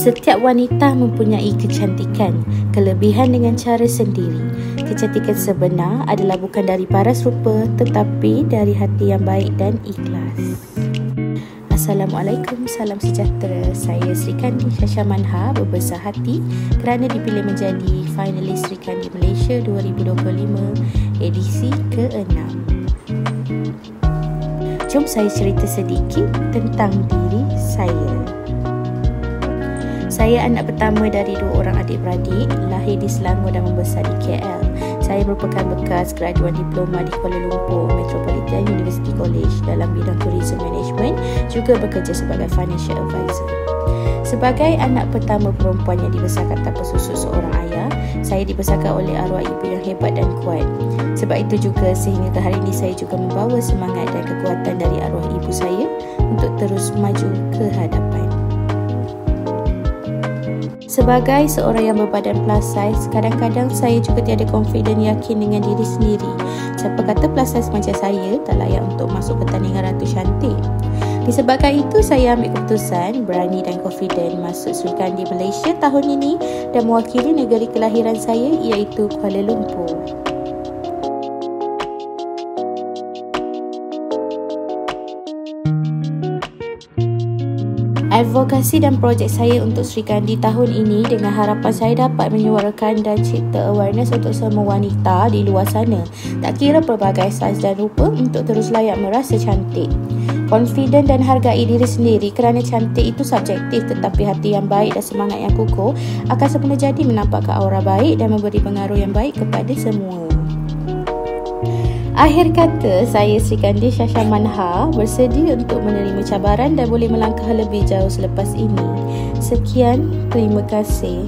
Setiap wanita mempunyai kecantikan, kelebihan dengan cara sendiri. Kecantikan sebenar adalah bukan dari paras rupa tetapi dari hati yang baik dan ikhlas. Assalamualaikum, salam sejahtera. Saya Sri Kandi Shasha Manha berbesar hati kerana dipilih menjadi finalis Sri Kandi Malaysia 2025 edisi ke-6. Jom saya cerita sedikit tentang diri saya. Saya anak pertama dari 2 orang adik-beradik, lahir di Selangor dan membesar di KL. Saya merupakan bekas graduan diploma di Kuala Lumpur Metropolitan University College dalam bidang tourism management, juga bekerja sebagai financial advisor. Sebagai anak pertama perempuan yang dibesarkan tanpa susu seorang ayah, saya dibesarkan oleh arwah ibu yang hebat dan kuat. Sebab itu juga sehingga ke hari ini saya juga membawa semangat dan kekuatan dari arwah ibu saya untuk terus maju ke hadapan. Sebagai seorang yang berbadan plus size, kadang-kadang saya juga tiada confident yakin dengan diri sendiri. Siapa kata plus size macam saya tak layak untuk masuk pertandingan Ratu Cantik? Disebabkan itu, saya ambil keputusan berani dan confident masuk Sri Kandi Malaysia tahun ini dan mewakili negeri kelahiran saya iaitu Kuala Lumpur. Advokasi dan projek saya untuk Sri Kandi tahun ini dengan harapan saya dapat menyuarakan dan cipta awareness untuk semua wanita di luar sana, tak kira pelbagai saiz dan rupa, untuk terus layak merasa cantik. Confident dan hargai diri sendiri kerana cantik itu subjektif, tetapi hati yang baik dan semangat yang kukuh akan semula jadi menampakkan aura baik dan memberi pengaruh yang baik kepada semua. Akhir kata, saya Sri Kandi Shasha Manha bersedia untuk menerima cabaran dan boleh melangkah lebih jauh selepas ini. Sekian, terima kasih.